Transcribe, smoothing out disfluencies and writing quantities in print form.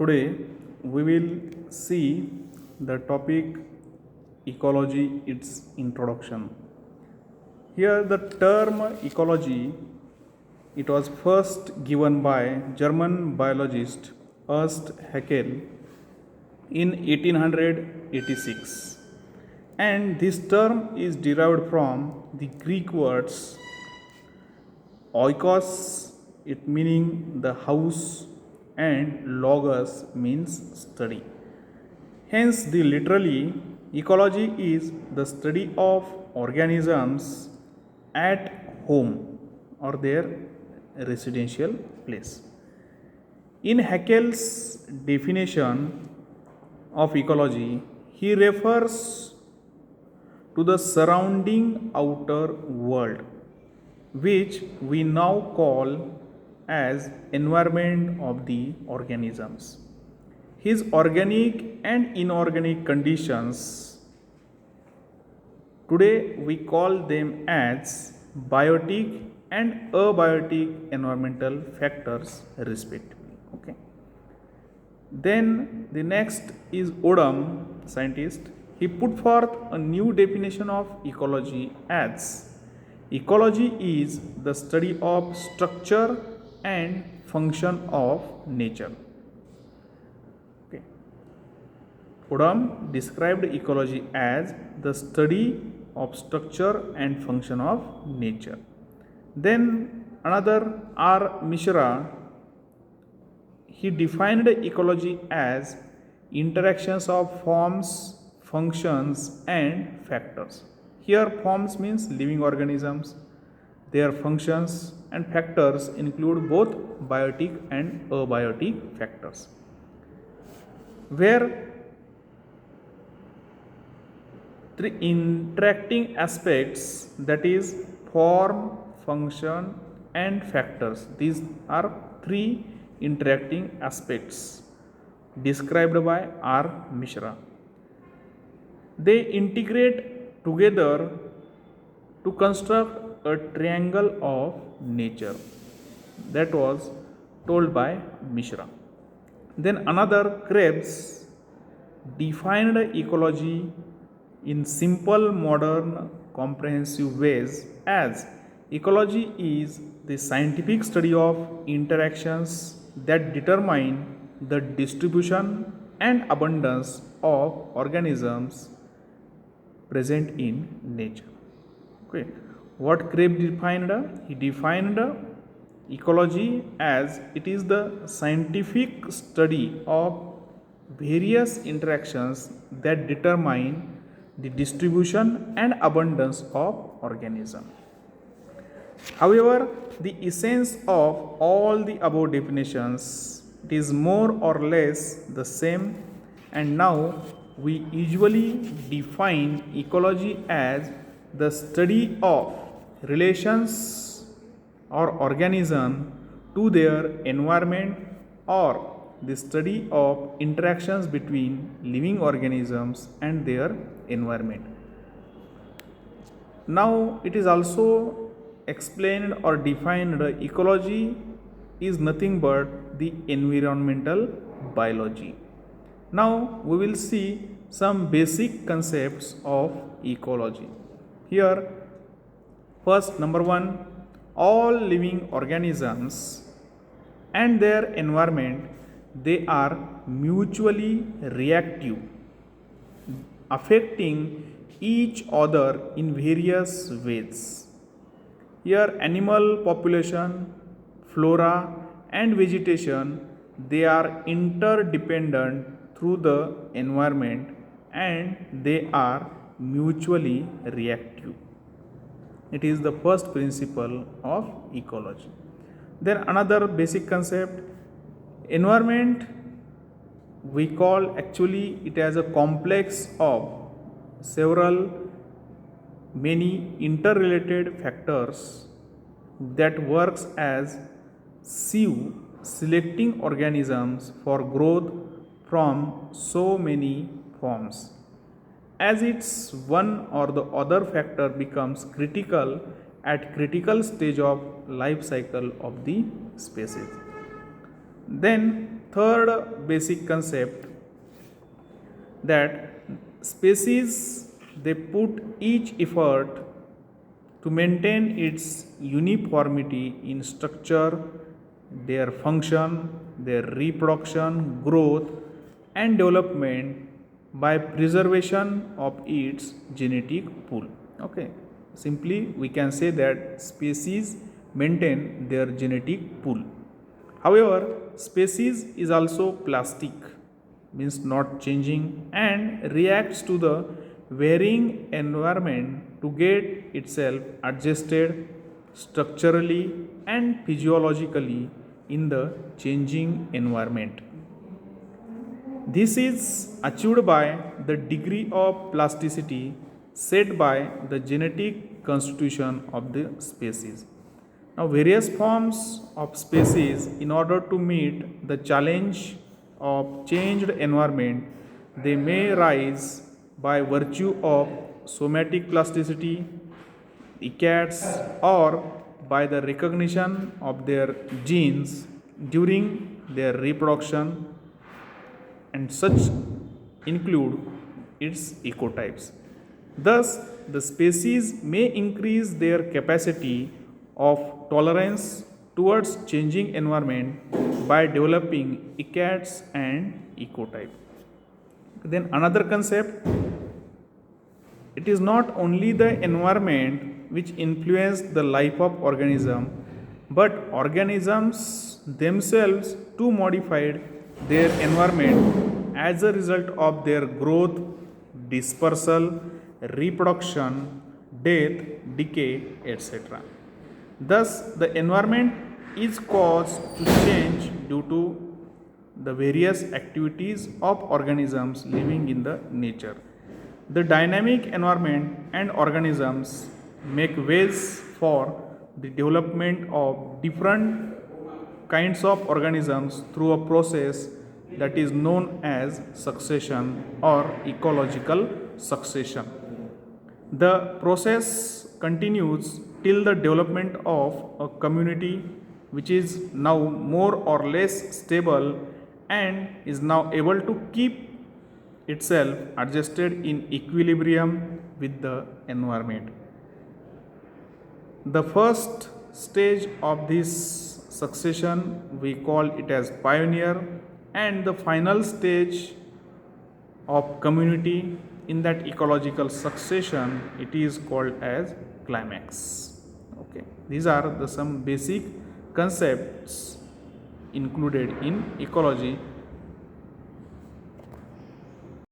Today we will see the topic ecology, its introduction. Here the term ecology, it was first given by German biologist Ernst Haeckel in 1886, and this term is derived from the Greek words oikos, it meaning the house, and logos means study. Hence, the literally ecology is the study of organisms at home or their residential place. In Haeckel's definition of ecology, he refers to the surrounding outer world, which we now call as environment of the organisms. His organic and inorganic conditions, today we call them as biotic and abiotic environmental factors respectively. Okay. Then the next is Odum, scientist. He put forth a new definition of ecology as ecology is the study of structure and function of nature. Okay. Odum described ecology as the study of structure and function of nature. Then another R. Mishra, he defined ecology as interactions of forms, functions, and factors. Here, forms means living organisms. Their functions and factors include both biotic and abiotic factors. Where three interacting aspects, that is form, function, and factors. These are three interacting aspects described by R. Mishra. They integrate together to construct a triangle of nature. That was told by Mishra. Then another, Krebs, defined ecology in simple, modern, comprehensive ways as ecology is the scientific study of interactions that determine the distribution and abundance of organisms present in nature. Okay. What Krebs defined? He defined ecology as it is the scientific study of various interactions that determine the distribution and abundance of organism. However, the essence of all the above definitions, it is more or less the same, and now we usually define ecology as the study of relations or organism to their environment, or the study of interactions between living organisms and their environment. Now it is also explained or defined ecology is nothing but the environmental biology. Now we will see some basic concepts of ecology. Here, first, number one, all living organisms and their environment, they are mutually reactive, affecting each other in various ways. Here, animal population, flora, and vegetation, they are interdependent through the environment, and they are mutually reactive. It is the first principle of ecology. Then another basic concept, environment, we call actually it as a complex of several many interrelated factors that works as sieve selecting organisms for growth from so many forms. As its one or the other factor becomes critical at critical stage of life cycle of the species. Then third basic concept, that species, they put each effort to maintain its uniformity in structure, their function, their reproduction, growth, and development by preservation of its genetic pool. Okay, simply we can say that species maintain their genetic pool. However, species is also plastic, means not changing, and reacts to the varying environment to get itself adjusted structurally and physiologically in the changing environment. This is achieved by the degree of plasticity set by the genetic constitution of the species. Now, various forms of species, in order to meet the challenge of changed environment, they may rise by virtue of somatic plasticity, ICATS, or by the recognition of their genes during their reproduction, and such include its ecotypes. Thus, the species may increase their capacity of tolerance towards changing environment by developing ICATS and ecotype. Then another concept, it is not only the environment which influence the life of organism, but organisms themselves too modified their environment as a result of their growth, dispersal, reproduction, death, decay, etc. Thus, the environment is caused to change due to the various activities of organisms living in the nature. The dynamic environment and organisms make ways for the development of different kinds of organisms through a process that is known as succession or ecological succession. The process continues till the development of a community which is now more or less stable and is now able to keep itself adjusted in equilibrium with the environment. The first stage of this succession we call it as pioneer, and the final stage of community in that ecological succession, it is called as climax. Okay, these are the some basic concepts included in ecology